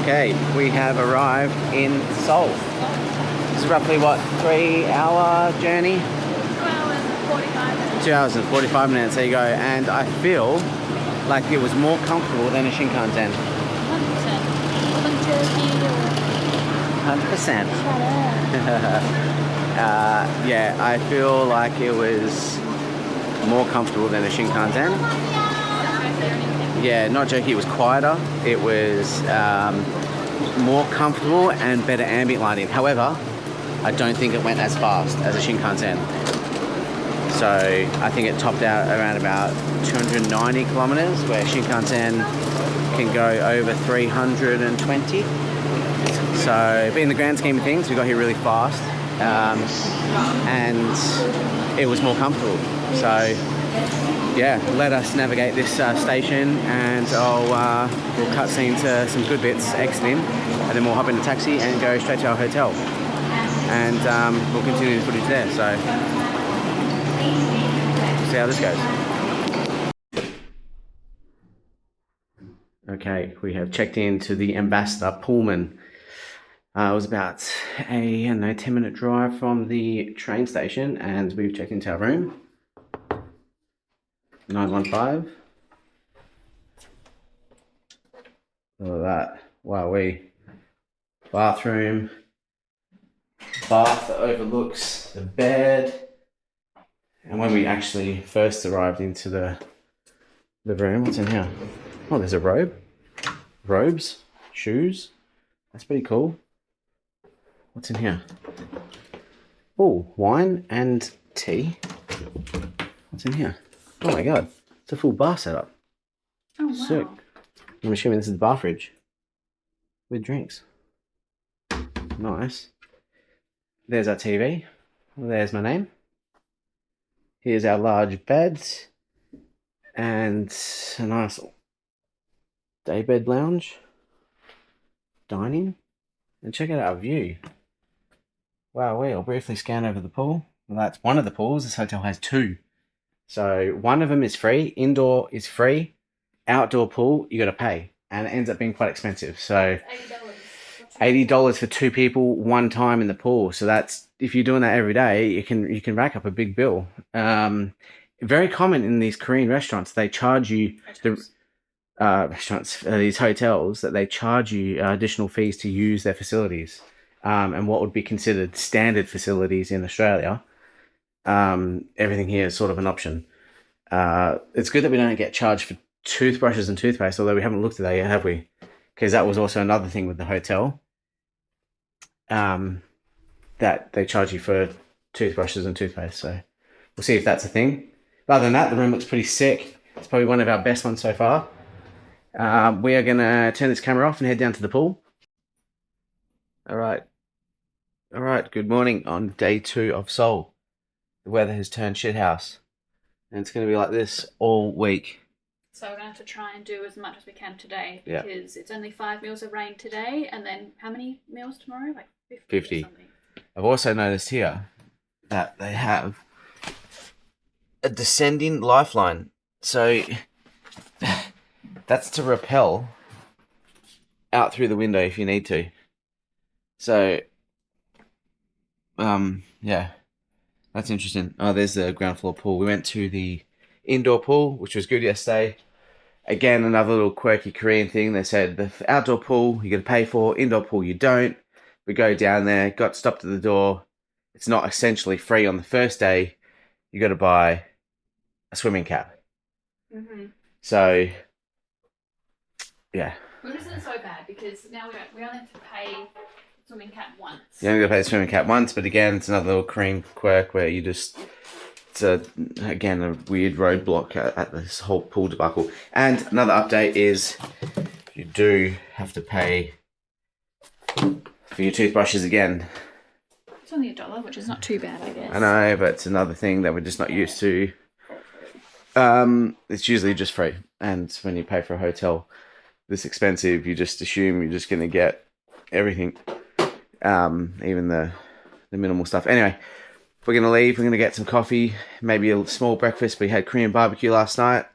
Okay, we have arrived in Seoul. This is roughly what, 3-hour journey? 2 hours and 45 minutes. 2 hours and 45 minutes, there you go. And I feel like it was more comfortable than a Shinkansen. 100%. From Turkey or 100%. Shut up. Yeah, I feel like it was more comfortable than a Shinkansen. Yeah, not joking, it was quieter. It was more comfortable and better ambient lighting. However, I don't think it went as fast as a Shinkansen. So I think it topped out around about 290 kilometers, where Shinkansen can go over 320. So, but in the grand scheme of things, we got here really fast, and it was more comfortable. So, yeah, let us navigate this station, and we'll cut scene to some good bits exiting, and then we'll hop in a taxi and go straight to our hotel, and we'll continue the footage there. So, see how this goes. Okay, we have checked into the Ambassador Pullman. It was about a 10-minute drive from the train station, and we've checked into our room. 915. Look at that. Wow, bathroom. Bath that overlooks the bed. And when we actually first arrived into the room, what's in here? Oh, there's a robe. Robes. Shoes. That's pretty cool. What's in here? Oh, wine and tea. What's in here? Oh my god, it's a full bar setup. Oh, wow. Sick. I'm assuming this is the bar fridge with drinks. Nice. There's our TV. There's my name. Here's our large bed and a nice daybed lounge, dining, and check out our view. Wow, we'll briefly scan over the pool. Well, that's one of the pools. This hotel has two. So one of them is free, indoor is free, outdoor pool you got to pay, and it ends up being quite expensive. So $80 for two people one time in the pool. So that's, if you're doing that every day, you can rack up a big bill. Very common in these Korean restaurants. They charge you these hotels, that they charge you additional fees to use their facilities, and what would be considered standard facilities in Australia. Everything here is sort of an option. It's good that we don't get charged for toothbrushes and toothpaste, although we haven't looked at that yet, have we? Because that was also another thing with the hotel, that they charge you for toothbrushes and toothpaste. So we'll see if that's a thing. But other than that, the room looks pretty sick. It's probably one of our best ones so far. We are going to turn this camera off and head down to the pool. All right, good morning on day 2 of Seoul. The weather has turned shithouse, and it's going to be like this all week. So we're going to have to try and do as much as we can today, because it's only 5 meals of rain today, and then how many meals tomorrow? Like 50. Or something. I've also noticed here that they have a descending lifeline. So that's to rappel out through the window if you need to. So, yeah. That's interesting. Oh, there's the ground floor pool. We went to the indoor pool, which was good yesterday. Again, another little quirky Korean thing. They said the outdoor pool you got to pay for, indoor pool you don't. We go down there, got stopped at the door. It's not essentially free on the first day. You got to buy a swimming cap. Mm-hmm. So, yeah. Well, this isn't so bad, because now we only have to pay swimming cap once. You only got to pay the swimming cap once, but again, it's another little Korean quirk where you just, it's a weird roadblock at this whole pool debacle. And another update is you do have to pay for your toothbrushes again. It's only $1, which is not too bad, I guess. I know, but it's another thing that we're just not used to. It's usually just free, and when you pay for a hotel this expensive, you just assume you're just going to get everything. Even the minimal stuff. Anyway, we're going to leave. We're going to get some coffee, maybe a small breakfast. We had Korean barbecue last night,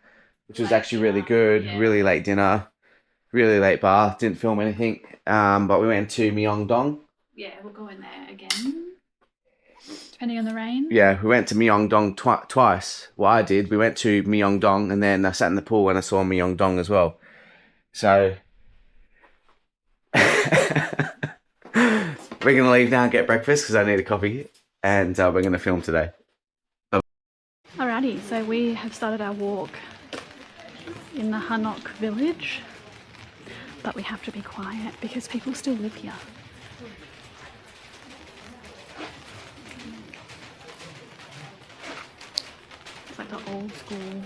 which was actually really good. Yeah. Really late dinner. really late bar. Didn't film anything. But we went to Myeongdong. Yeah, we'll go in there again, depending on the rain. Yeah, we went to Myeongdong twice. Well, I did. We went to Myeongdong, and then I sat in the pool and I saw Myeongdong as well. So we're gonna leave now and get breakfast because I need a coffee, and we're gonna film today. Alrighty, so we have started our walk in the Hanok village, but we have to be quiet because people still live here. It's like the old school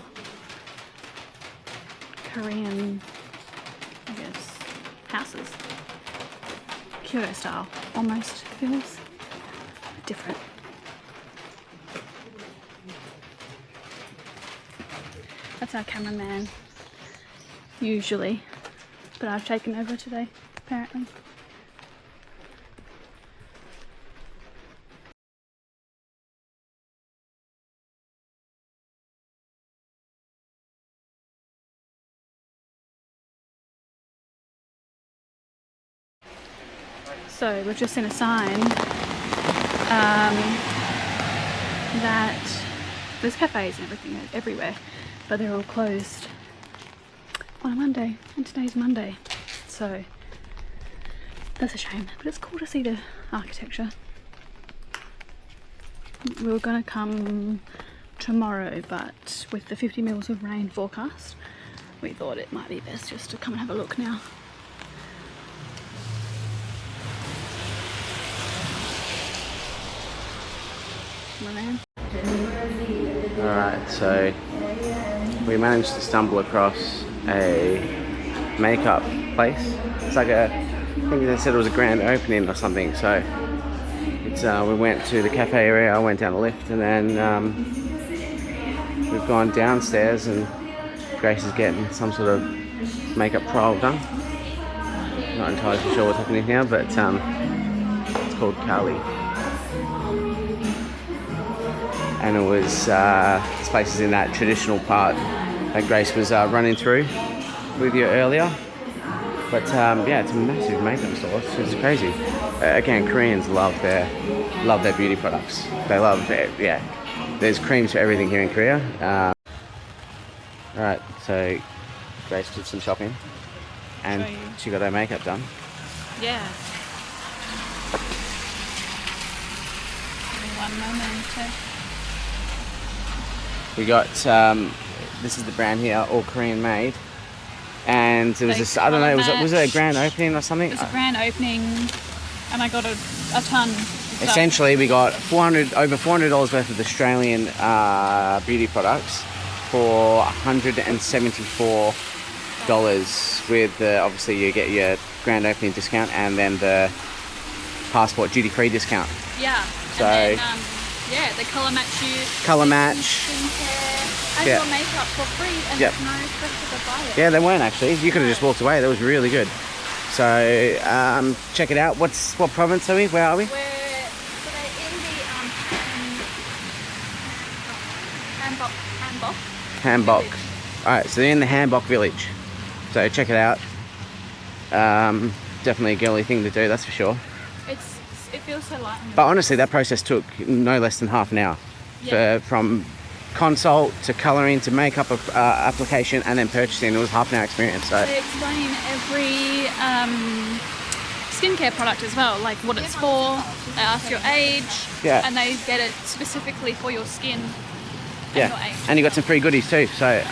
Korean, I guess, houses. Kyoto style, almost feels different. That's our cameraman, usually, but I've taken over today, apparently. So we've just seen a sign that there's cafes and everything everywhere, but they're all closed on a Monday, and today's Monday, so that's a shame, but it's cool to see the architecture. We were going to come tomorrow, but with the 50 mils of rain forecast, we thought it might be best just to come and have a look now. Alright, so we managed to stumble across a makeup place. It's like I think they said it was a grand opening or something, so it's we went to the cafe area, I went down the lift, and then we've gone downstairs and Grace is getting some sort of makeup trial done. Not entirely sure what's happening here, but it's called Kali. And it was, this place is in that traditional part that Grace was running through with you earlier. But yeah, it's a massive makeup store. It's crazy. Again, Koreans love their beauty products. They love it. Yeah, there's creams for everything here in Korea. All right, so Grace did some shopping, and she got her makeup done. Yeah. Give me one moment. We got, this is the brand here, all Korean made. And it was this, I don't know, was it a grand opening or something? It was a grand opening, and I got a ton of stuff. Essentially, we got over $400 worth of Australian beauty products for $174 with, obviously you get your grand opening discount and then the passport duty-free discount. Yeah. So, and then, yeah, they colour match you. Colour match. Skincare, and your makeup for free, and there's no pressure to buy it. Yeah, they weren't actually. You could have just walked away. That was really good. So, check it out. What province are we? Where are we? We're in the Hanbok. Alright, so they're in the Hanbok village. So check it out. Definitely a girly thing to do, that's for sure. It feels so light. But honestly, that process took no less than half an hour. Yeah. From consult to colouring to makeup application and then purchasing. It was half an hour experience. So they explain every skincare product as well, like what it's for. They ask your age, and they get it specifically for your skin. And your age. And you got some free goodies too. So,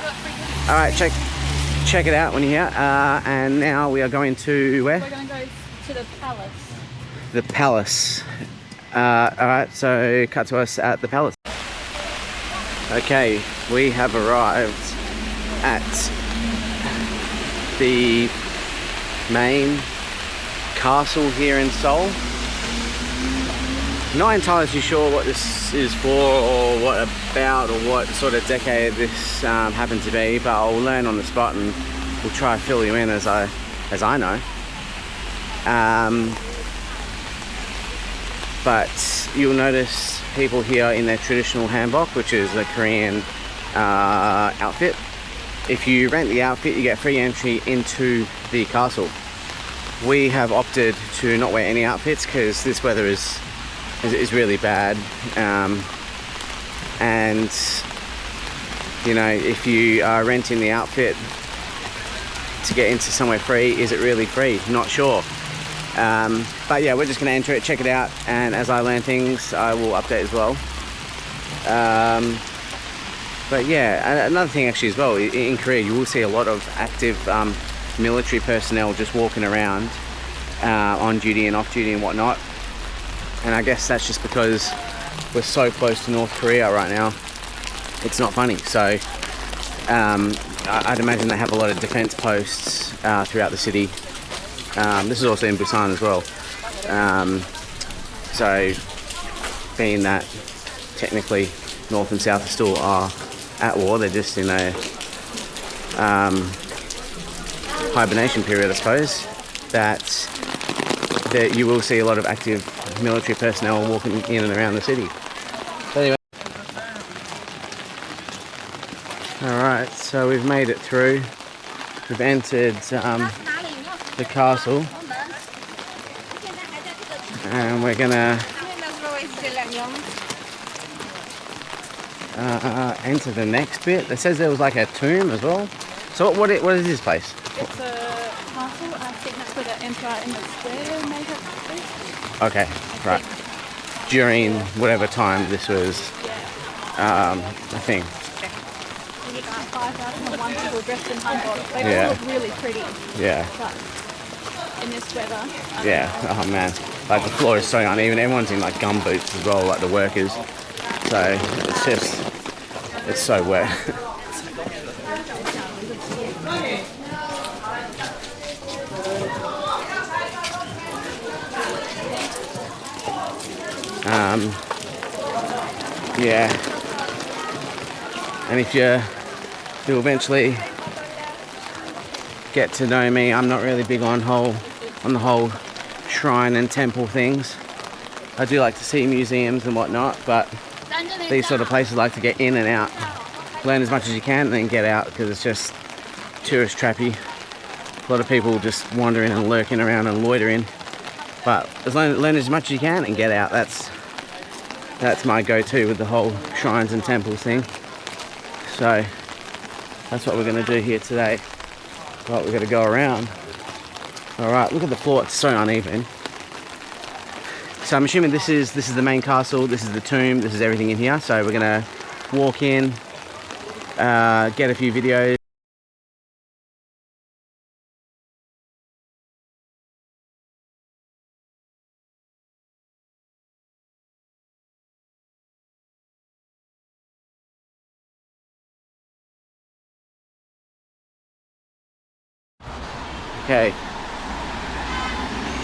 all right, check it out when you're here. And now we are going to where? We're going to go to the palace. The palace. Alright, so cut to us at the palace. Okay, we have arrived at the main castle here in Seoul. Not entirely too sure what this is for or what about or what sort of decade this happened to be, but I'll learn on the spot and we'll try to fill you in as I know. But you'll notice people here in their traditional hanbok, which is a Korean outfit. if you rent the outfit, you get free entry into the castle. We have opted to not wear any outfits because this weather is really bad, and you know, if you are renting the outfit to get into somewhere free, is it really free? Not sure. But yeah, we're just going to enter it, check it out, and as I learn things, I will update as well. But yeah, another thing actually as well, in Korea you will see a lot of active military personnel just walking around on duty and off duty and whatnot. And I guess that's just because we're so close to North Korea right now. It's not funny. So I'd imagine they have a lot of defense posts throughout the city. This is also in Busan as well. So being that technically North and South still are at war, they're just in a hibernation period, I suppose, that you will see a lot of active military personnel walking in and around the city. So anyway, alright, so we've made it through. We've entered the castle, and we're gonna enter the next bit. It says there was like a tomb as well. So what is this place? It's a castle. I think that's where the Emperor in the square made it. Okay, right. During whatever time this was a thing. You get 5,001 people dressed in hanbok. They Yeah. all look really pretty. Yeah. But in this weather. Yeah. Oh man. Like the floor is so uneven. Everyone's in like gum boots as well, like the workers. So it's so wet. Yeah, and if you do eventually get to know me, I'm not really big on the whole shrine and temple things. I do like to see museums and whatnot, but these sort of places like to get in and out, learn as much as you can, and then get out because it's just tourist trappy. A lot of people just wandering and lurking around and loitering. But learn as much as you can and get out. That's my go-to with the whole shrines and temples thing. So that's what we're going to do here today. Right, we're going to go around. All right, look at the floor; it's so uneven. So I'm assuming this is the main castle. This is the tomb. This is everything in here. So we're going to walk in, get a few videos. Okay,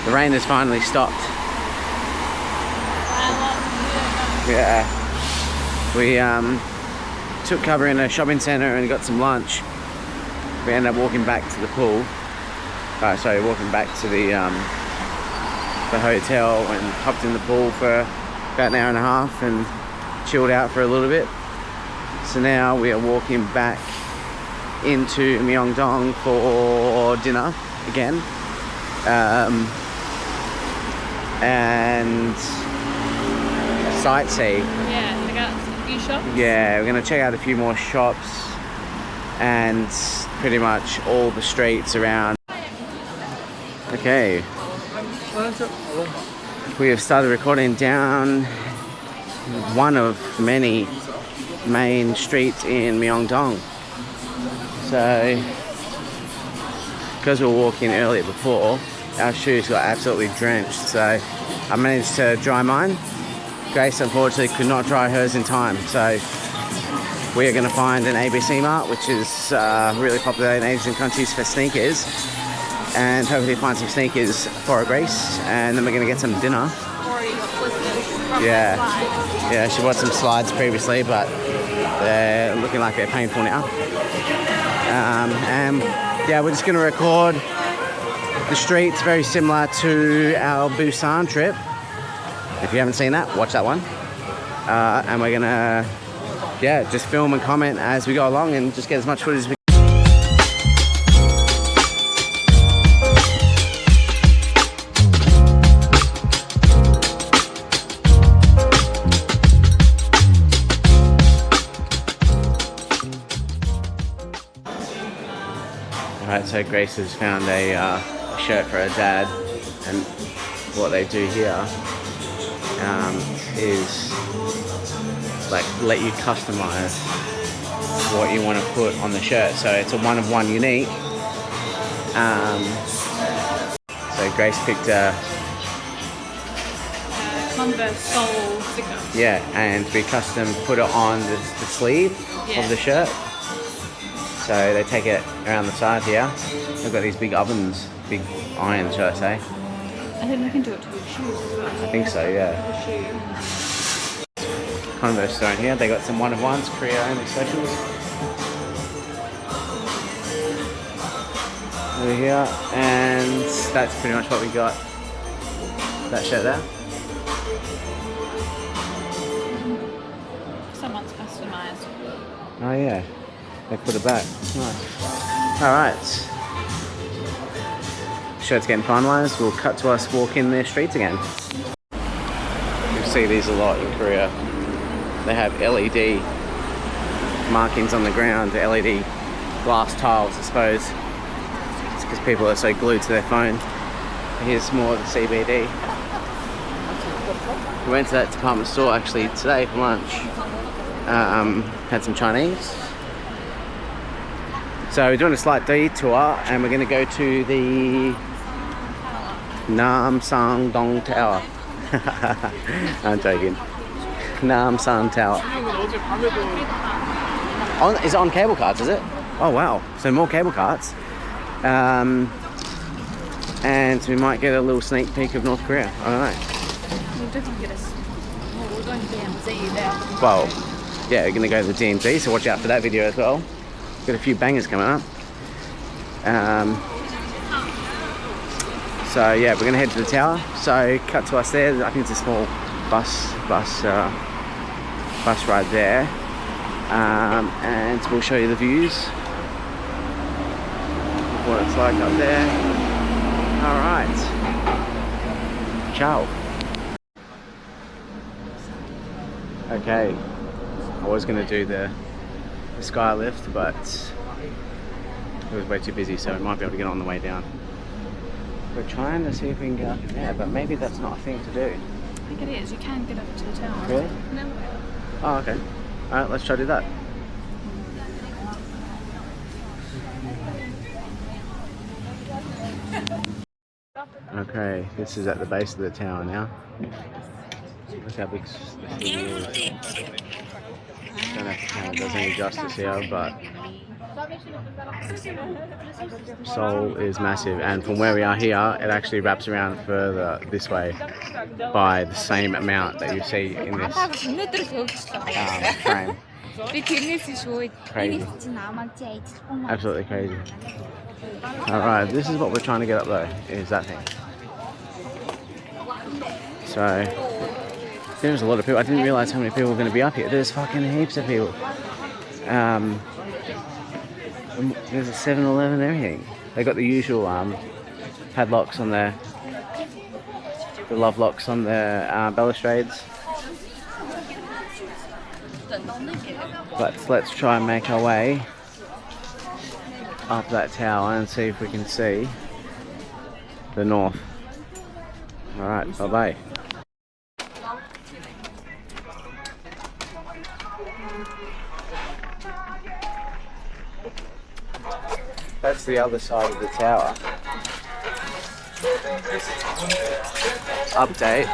the rain has finally stopped. Yeah, we took cover in a shopping centre and got some lunch. We ended up walking back to the pool. Walking back to the hotel and hopped in the pool for about an hour and a half and chilled out for a little bit. So now we are walking back into Myeongdong for dinner again, and sightsee. Yeah, check out a few shops. Yeah, we're gonna check out a few more shops and pretty much all the streets around. Okay, we have started recording down one of many main streets in Myeongdong. So, because we were walking earlier before, our shoes got absolutely drenched. So, I managed to dry mine. Grace, unfortunately, could not dry hers in time. So, we are going to find an ABC Mart, which is really popular in Asian countries for sneakers. And hopefully find some sneakers for Grace. And then we're going to get some dinner. Yeah, she bought some slides previously, but they're looking like they're painful now. And yeah, we're just going to record the streets, very similar to our Busan trip. If you haven't seen that, watch that one. And we're going to, yeah, just film and comment as we go along and just get as much footage as we can. so Grace has found a shirt for her dad, and what they do here is like let you customize what you want to put on the shirt. So it's a one of one unique. So Grace picked a Converse Seoul sticker. yeah, and we custom put it on the sleeve of the shirt. So they take it around the side here. They've got these big ovens, big irons, should I say? I think they can do it to your shoes as well. I think so, yeah. Converse store in here. They got some one of ones, Korea only specials. Over here, and that's pretty much what we got. That shirt there. Someone's customized. Oh yeah, they put it back. Nice. Alright. Shirt's getting finalised. We'll cut to us walking their streets again. You see these a lot in Korea. They have LED markings on the ground, LED glass tiles, I suppose. It's because people are so glued to their phone. Here's more of the CBD. We went to that department store actually today for lunch. Had some Chinese. So we're doing a slight detour and we're going to go to the Namsangdong Tower. I'm joking. Namsang Tower. Is it on cable cards, is it? Oh wow, so more cable cards. And we might get a little sneak peek of North Korea. I don't know. We'll definitely get we're going to DMZ there. Well, yeah, we're going to go to the DMZ, so watch out for that video as well. Got a few bangers coming up. So yeah, we're going to head to the tower. So cut to us there. I think it's a small bus ride there. And we'll show you the views. What it's like up there. Alright. Ciao. Okay. I was going to do the sky lift, but it was way too busy, so we might be able to get on the way down. We're trying to see if we can get up there, but maybe that's not a thing to do. I think it is. You can get up to the tower. Really? No. Oh, okay. Alright, let's try to do that. Okay, this is at the base of the tower now. Look how big this thing is. Don't know if the camera does any justice here, but Seoul is massive, and from where we are here, it actually wraps around further this way by the same amount that you see in this frame. Crazy. Absolutely crazy. Alright, this is what we're trying to get up though, is that thing. So, there's a lot of people. I didn't realise how many people were going to be up here. There's fucking heaps of people. There's a 7-Eleven and everything. They got the usual padlocks on the love locks on the balustrades. But let's try and make our way up that tower and see if we can see the north. Alright, bye bye. That's the other side of the tower. Update.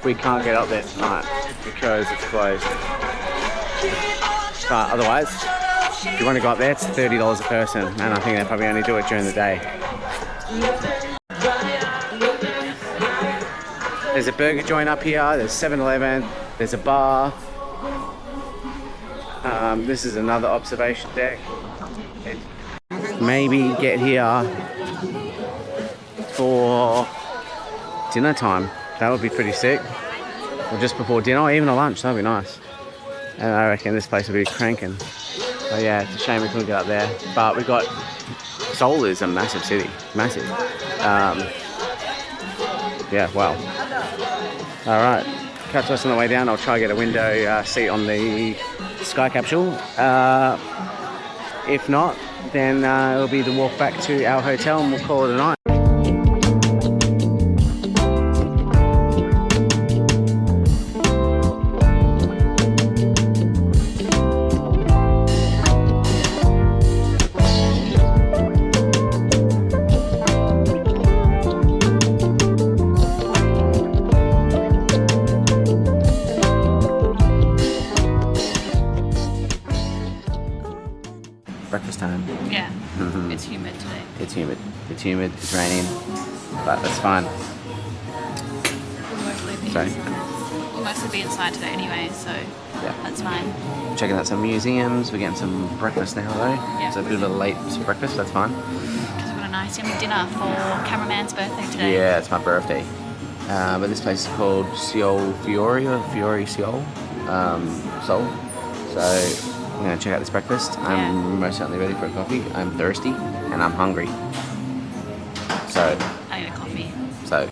We can't get up there tonight because it's closed. But otherwise, if you want to go up there, it's $30 a person, and I think they probably only do it during the day. There's a burger joint up here, there's 7-Eleven, there's a bar. This is another observation deck. Maybe get here for dinner time. That would be pretty sick. Or just before dinner, or even a lunch, that would be nice. And I reckon this place will be cranking. But yeah, it's a shame we couldn't get up there. But we got... Seoul is a massive city. Massive. Yeah, wow. Alright. Catch us on the way down. I'll try to get a window seat on the sky capsule. If not, then it'll be the walk back to our hotel and we'll call it a night. Breakfast time. Yeah. It's humid today. It's humid. It's humid. It's raining, but that's fine. We'll mostly be inside today anyway, so Yeah. that's fine. Checking out some museums. We're getting some breakfast now though. Yeah. It's a bit of a late breakfast. That's fine. Because we've got a nice yummy dinner for cameraman's birthday today. Yeah, it's my birthday. But this place is called Seoul Fiore Seoul. Seoul. So I'm gonna check out this breakfast. I'm most certainly ready for a coffee. I'm thirsty and I'm hungry. So I need a coffee. So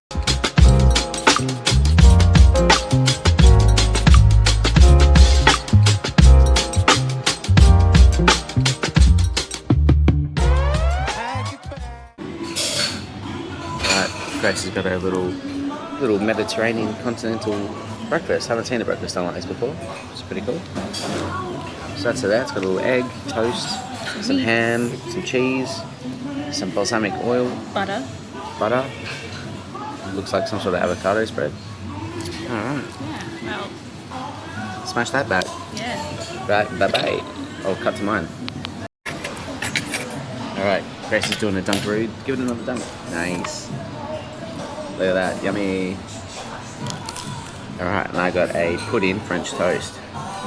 Grace has got a little Mediterranean continental breakfast. Haven't seen a breakfast done like this before. It's pretty cool. So that's that. It's got a little egg, toast, some ham, some cheese, some balsamic oil, Butter. butter. Looks like some sort of avocado spread. Alright. Yeah, well, Smash that back. yeah. Right, bye-bye. I'll cut to mine. Alright, Grace is doing a dunkaroo. Give it another dunk. Nice. Look at that, yummy. Alright, and I got a pudding French toast. Let's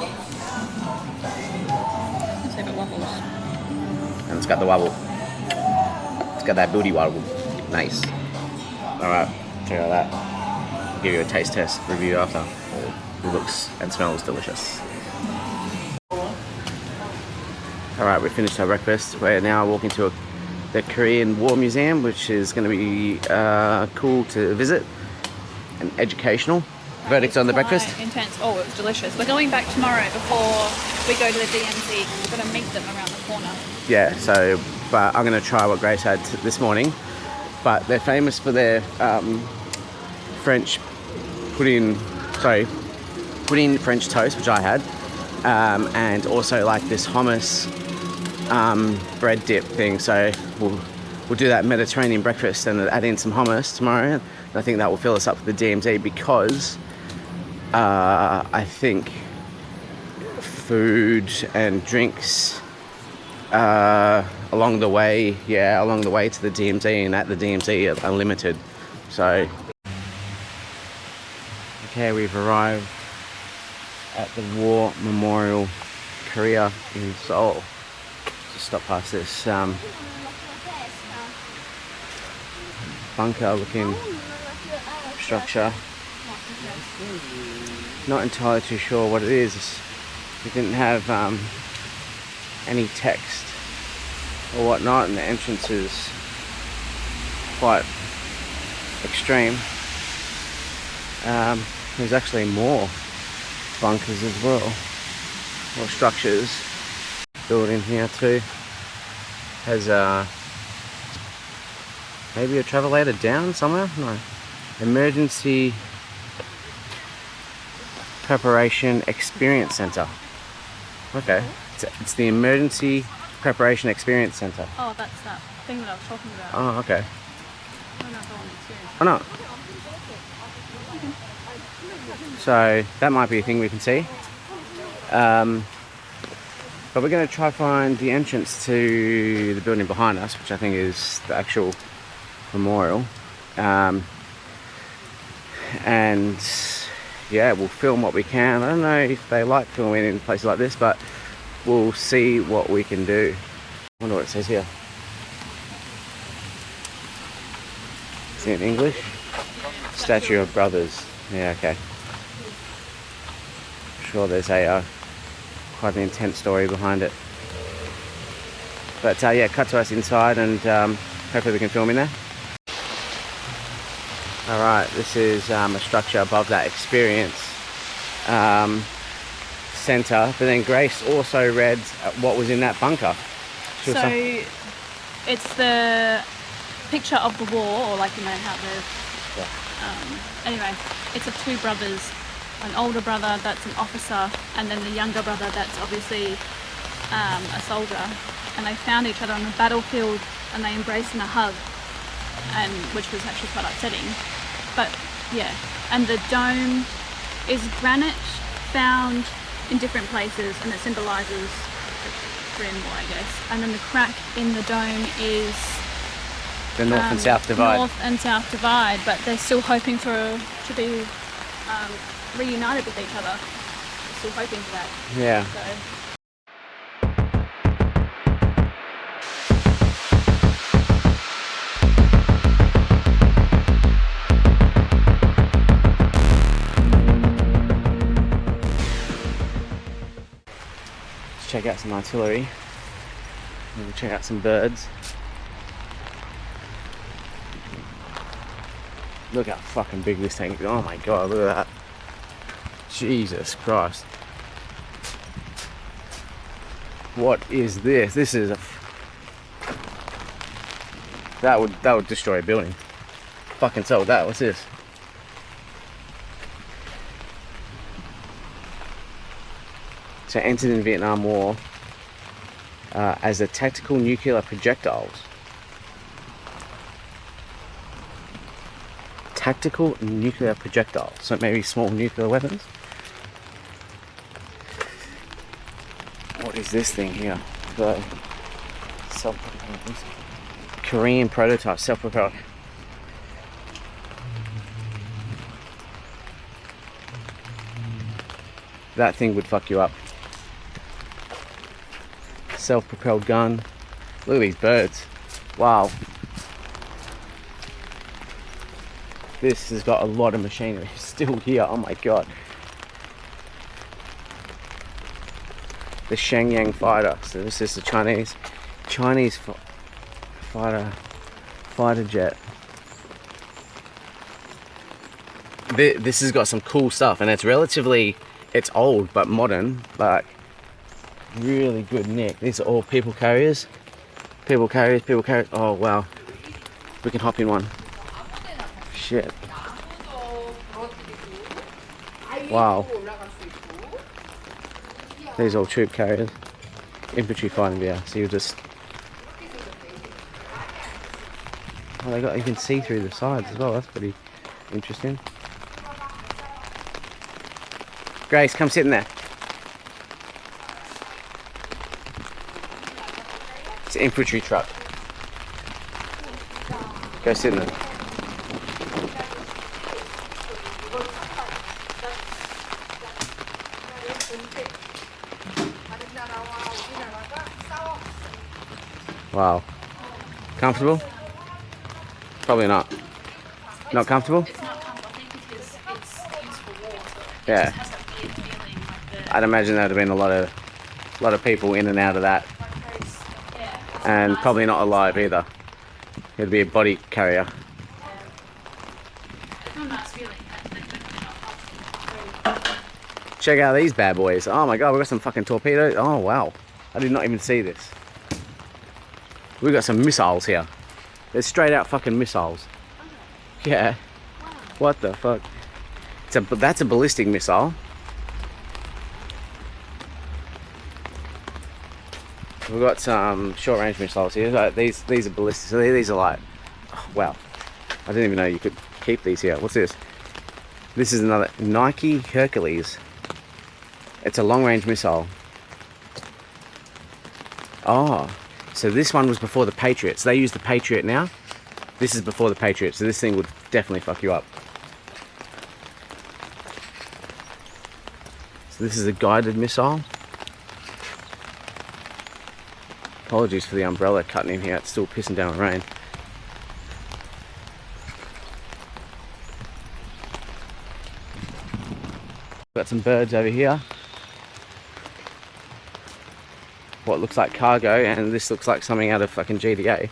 see if it wobbles. And it's got the wobble. It's got that booty wobble. Nice. Alright, check out that. I'll give you a taste test review after. It looks and smells delicious. Alright, we finished our breakfast. We're now walking to the Korean War Museum, which is going to be cool to visit and educational. Verdict on the breakfast? Intense. Oh, it was delicious. We're going back tomorrow before we go to the DMZ. We're going to meet them around the corner. Yeah, so, but I'm going to try what Grace had this morning. But they're famous for their French pudding French toast, which I had. And also like this hummus bread dip thing. So we'll do that Mediterranean breakfast and add in some hummus tomorrow. And I think that will fill us up for the DMZ because I think food and drinks along the way to the DMZ and at the DMZ are limited. So okay, we've arrived at the War Memorial Korea in Seoul. Just stop past this bunker looking structure. Not entirely too sure what it is. We didn't have any text or whatnot, and the entrance is quite extreme. There's actually more bunkers as well, or structures. Building here too has maybe a travelator down somewhere. No, emergency preparation experience center. Okay, it's the emergency preparation experience center. Oh, that's that thing that I was talking about. Oh, okay. Oh, not the one experience. Oh no. So that might be a thing we can see. But we're going to try find the entrance to the building behind us, which I think is the actual memorial. And yeah, we'll film what we can. I don't know if they like filming in places like this, but we'll see what we can do. I wonder what it says here. Is it in English? Statue of Brothers. Yeah, okay. I'm sure there's a quite an intense story behind it. But yeah, cut to us inside and hopefully we can film in there. Alright, this is a structure above that experience centre, but then Grace also read what was in that bunker. So it's the picture of the war, or like, you know, how they've... Yeah. Anyway, it's of two brothers. An older brother that's an officer, and then the younger brother that's obviously a soldier. And they found each other on the battlefield, and they embraced in a hug, and which was actually quite upsetting. But yeah, and the dome is granite found in different places, and it symbolises Korean War, I guess. And then the crack in the dome is the North and South Divide. North and South Divide, but they're still hoping to be reunited with each other. They're still hoping for that. Yeah. So. Check out some artillery. We'll check out some birds. Look how fucking big this thing is. Oh my god, look at that. Jesus Christ. What is this? This is a... That would destroy a building. Fucking sold that. What's this? So entered in the Vietnam War as a tactical nuclear projectiles. Tactical nuclear projectiles. So maybe small nuclear weapons. What is this thing here? The Korean prototype, self-propelled. That thing would fuck you up. Self-propelled gun. Look at these birds. Wow. This has got a lot of machinery still here. Oh my god. The Shenyang fighter. So this is the Chinese fighter jet. This has got some cool stuff, and it's old but modern, but really good nick. These are all people carriers. Oh wow, we can hop in one. Shit. Wow. These are all troop carriers. Infantry fighting gear. So you just... Oh, you can see through the sides as well. That's pretty interesting. Grace, come sit in there. It's an infantry truck. Go sit in there. Wow. Comfortable? Probably not. Not comfortable? It's not comfortable. I think because it's used for war. So Yeah. it just has that weird feeling like the... I'd imagine there'd have been a lot of people in and out of that, Yeah. and probably not alive either. It'd be a body carrier. It's not a nice feeling. They're not comfortable. Check out these bad boys. Oh my god, we've got some fucking torpedoes. Oh wow, I did not even see this. We've got some missiles here. They're straight out fucking missiles. Yeah. Wow. What the fuck? That's a ballistic missile. We've got some short range missiles here. Like these are ballistic. So these are like, oh, wow. I didn't even know you could keep these here. What's this? This is another Nike Hercules. It's a long range missile. Oh, so this one was before the Patriots. They use the Patriot now. This is before the Patriot, so this thing would definitely fuck you up. So this is a guided missile. Apologies for the umbrella cutting in here. It's still pissing down rain. Got some birds over here. What looks like cargo, and this looks like something out of fucking GTA.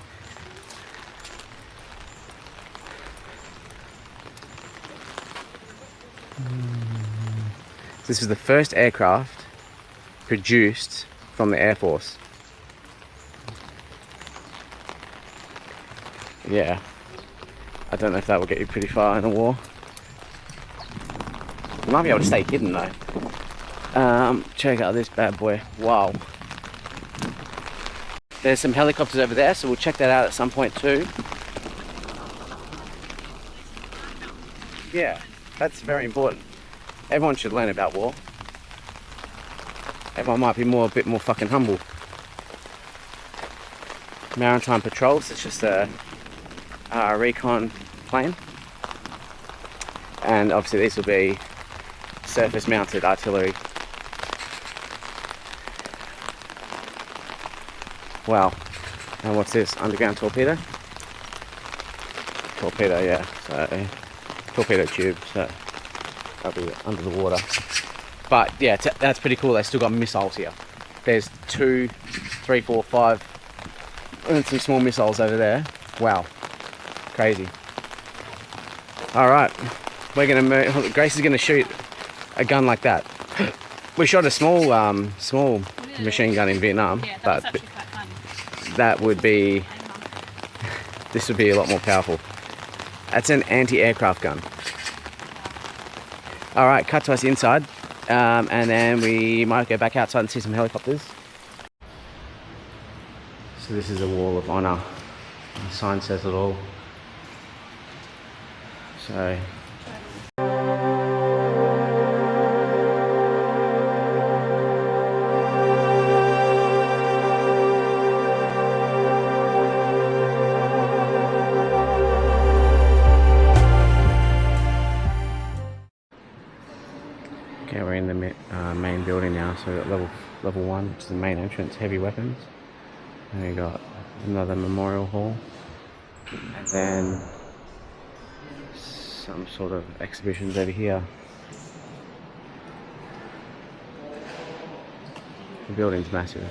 This was the first aircraft produced from the Air Force. yeah, I don't know if that will get you pretty far in a war. You might be able to stay hidden though. Check out this bad boy. Wow. There's some helicopters over there, so we'll check that out at some point too. Yeah, that's very important. Everyone should learn about war. Everyone might be a bit more fucking humble. Maritime patrols, it's just a recon plane. And obviously these will be surface mounted artillery. Wow. And what's this? Underground torpedo? Torpedo, yeah. So, torpedo tube, so that'll be under the water. But yeah, that's pretty cool. They still got missiles here. There's 2, 3, 4, 5, and some small missiles over there. Wow. Crazy. Alright. We're gonna move. Grace is gonna shoot a gun like that. We shot a small machine gun in Vietnam, Yeah, that but was actually quite fun. that would be, this would be a lot more powerful. That's an anti-aircraft gun. Alright, cut to us inside, and then we might go back outside and see some helicopters. So this is a wall of honour. The sign says it all. So okay, we're in the main building now. So we've got level 1, which is the main entrance, heavy weapons. And we got another memorial hall, and then some sort of exhibitions over here. The building's massive.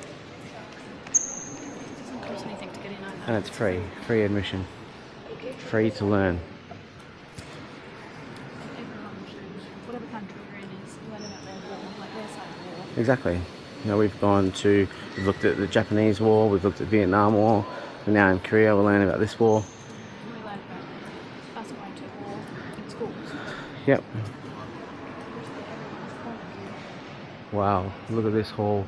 Doesn't cost anything to get in either. And it's free admission, free to learn. Everyone should, whatever country you're in, is learn about their war, like their side of the war. Exactly. You know, we've looked at the Japanese War, we've looked at the Vietnam War, and now in Korea we're learning about this war. We learn about us going to war in schools. Yep. Wow, look at this hall.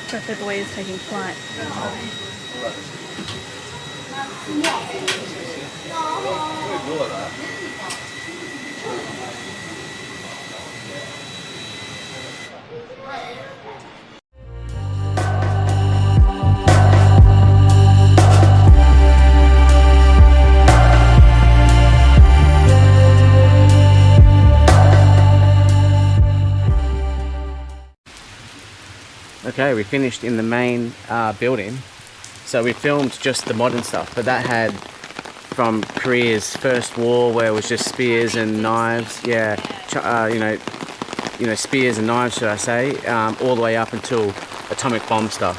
Birthday boy is taking flight. Okay, we finished in the main building. So we filmed just the modern stuff, but that had from Korea's first war, where it was just spears and knives. Yeah, spears and knives, should I say, all the way up until atomic bomb stuff.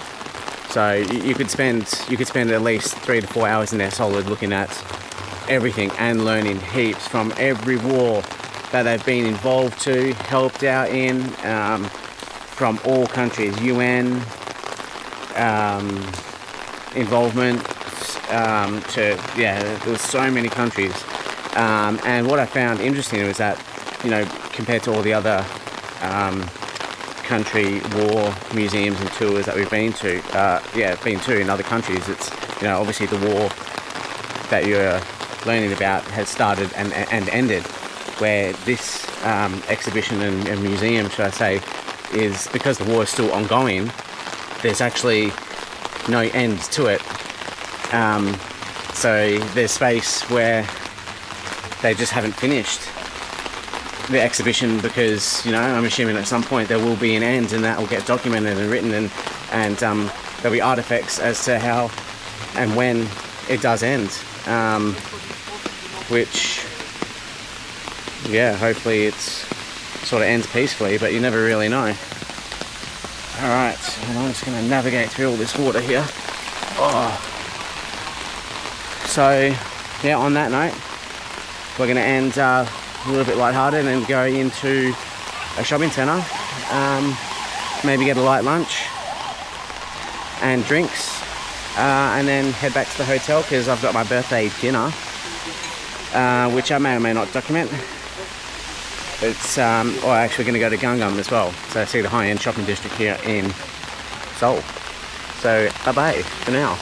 So you could spend at least 3 to 4 hours in there solid looking at everything and learning heaps from every war that they've been involved to, helped out in. From all countries, UN involvement there was so many countries. And what I found interesting was that, compared to all the other country war museums and tours that we've been to in other countries, it's, obviously the war that you're learning about has started and ended, where this exhibition and museum, should I say, is, because the war is still ongoing, there's actually no end to it. So there's space where they just haven't finished the exhibition, because I'm assuming at some point there will be an end, and that will get documented and written, and there'll be artifacts as to how and when it does end, which hopefully it's sort of ends peacefully, but you never really know. Alright, and I'm just going to navigate through all this water here. Oh. So, yeah, on that note, we're going to end a little bit lighthearted and go into a shopping centre. Maybe get a light lunch and drinks, and then head back to the hotel because I've got my birthday dinner, which I may or may not document. It's or actually going to go to Gangnam as well, so see the high-end shopping district here in Seoul. So bye bye for now.